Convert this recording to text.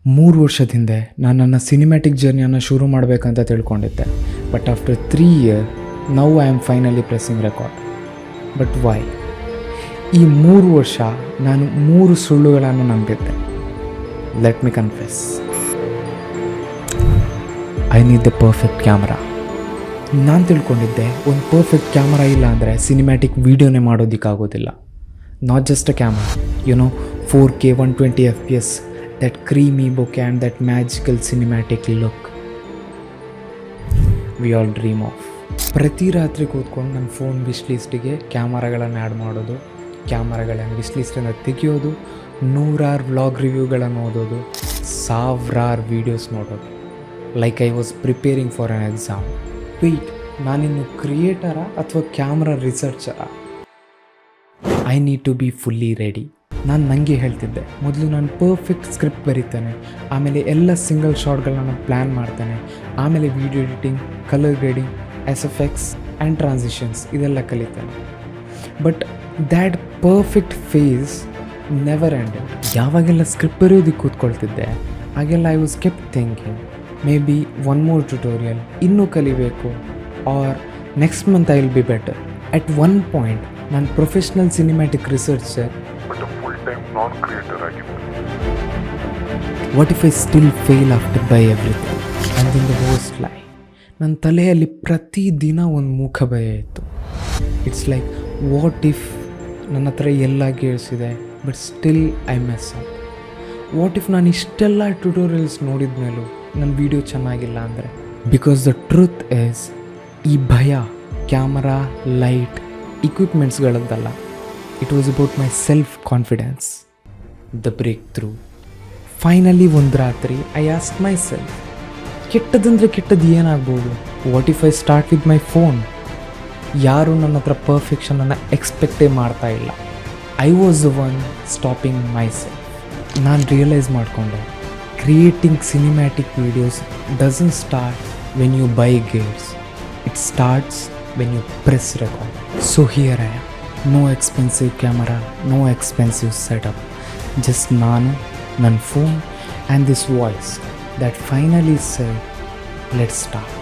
3 ವರ್ಷದ ಹಿಂದೆ ನಾನು ನನ್ನ ಸಿನಿಮ್ಯಾಟಿಕ್ ಜರ್ನಿಯನ್ನು ಶುರು ಮಾಡಬೇಕಂತ ತಿಳ್ಕೊಂಡಿದ್ದೆ. But after 3 year now I am finally pressing record. But why? ಈ 3 ವರ್ಷ ನಾನು 3 ಸುಳ್ಳುಗಳನ್ನು ನಂಬಿದ್ದೆ. Let me confess. I need the perfect camera. ನಾನು ತಿಳ್ಕೊಂಡಿದ್ದೆ ಒಂದು ಪರ್ಫೆಕ್ಟ್ ಕ್ಯಾಮ್ರಾ ಇಲ್ಲ ಅಂದರೆ ಸಿನಿಮ್ಯಾಟಿಕ್ ವೀಡಿಯೋನೇ ಮಾಡೋದಕ್ಕಾಗೋದಿಲ್ಲ. Not just a camera, 4K 120 FPS, that creamy bokeh and that magical cinematic look we all dream of. ಪ್ರತಿ ರಾತ್ರಿ ಕೂತ್ಕೊಂಡು ನನ್ನ ಫೋನ್ ವಿಶ್ ಲಿಸ್ಟಿಗೆ ಕ್ಯಾಮರಾಗಳನ್ನು ಆ್ಯಡ್ ಮಾಡೋದು, ಕ್ಯಾಮರಾಗಳನ್ನು ವಿಶ್ ಲಿಸ್ಟಿಂದ ತೆಗೆಯೋದು, 100 ವ್ಲಾಗ್ ರಿವ್ಯೂಗಳನ್ನು ಓದೋದು, 1000 ವೀಡಿಯೋಸ್ ನೋಡೋದು. Like I was preparing for an exam. Wait, ನಾನಿನ್ನು ಕ್ರಿಯೇಟರಾ ಅಥವಾ ಕ್ಯಾಮ್ರಾ ರಿಸರ್ಚರಾ? I need to be fully ready. ನಾನು ನನಗೆ ಹೇಳ್ತಿದ್ದೆ, ಮೊದಲು ನಾನು ಪರ್ಫೆಕ್ಟ್ ಸ್ಕ್ರಿಪ್ಟ್ ಬರೀತೇನೆ, ಆಮೇಲೆ ಎಲ್ಲ ಸಿಂಗಲ್ ಶಾಟ್ಗಳನ್ನ ಪ್ಲ್ಯಾನ್ ಮಾಡ್ತೇನೆ, ಆಮೇಲೆ video editing, colour grading, SFX and transitions ಇದೆಲ್ಲ ಕಲಿತೇನೆ. But that perfect phase never ended. ಯಾವಾಗೆಲ್ಲ ಸ್ಕ್ರಿಪ್ಟ್ ಬರೆಯೋದಕ್ಕೆ ಕೂತ್ಕೊಳ್ತಿದ್ದೆ ಆಗೆಲ್ಲ I was kept thinking, maybe one more tutorial, ಇನ್ನೂ ಕಲಿಬೇಕು, or next month I will be better. At one point ನಾನು professional cinematic researcher, what if I still fail after buy everything? And then the worst lie, ನನ್ನ ತಲೆಯಲ್ಲಿ ಪ್ರತಿದಿನ ಒಂದು ಮೂಕ ಭಯ ಇತ್ತು. ಇಟ್ಸ್ ಲೈಕ್, ವಾಟ್ ಇಫ್ ನನ್ನ ಹತ್ರ ಎಲ್ಲ ಗೇರ್ಸ್ ಇದೆ but still I mess up? What if ನಾನು ಇಷ್ಟೆಲ್ಲ ಟ್ಯುಟೋರಿಯಲ್ಸ್ ನೋಡಿದ ಮೇಲೂ ನನ್ನ ವೀಡಿಯೋ ಚೆನ್ನಾಗಿಲ್ಲ ಅಂದರೆ? ಬಿಕಾಸ್ ದ ಟ್ರೂತ್ ಈಸ್, ಈ ಭಯ ಕ್ಯಾಮರಾ, ಲೈಟ್, ಇಕ್ವಿಪ್ಮೆಂಟ್ಸ್ಗಳದ್ದಲ್ಲ. It was about my self confidence. The breakthrough. Finally ಒಂದು ರಾತ್ರಿ ಐ ಆಸ್ಕ್ ಮೈ ಸೆಲ್ಫ್, ಕೆಟ್ಟದಂದರೆ ಕೆಟ್ಟದ್ದು ಏನಾಗ್ಬೋದು? What if I start with my phone? ಯಾರೂ ನನ್ನ ಹತ್ರ ಪರ್ಫೆಕ್ಷನನ್ನು ಎಕ್ಸ್ಪೆಕ್ಟೇ ಮಾಡ್ತಾ ಇಲ್ಲ. I was the one stopping myself. ನಾನು ರಿಯಲೈಸ್ ಮಾಡಿಕೊಂಡೆ, creating cinematic videos doesn't start when you buy gears, it starts when you press record. So here I am. No expensive camera, no expensive setup, just ನಾನು, ನನ್ನ phone, and this voice that finally said, let's start.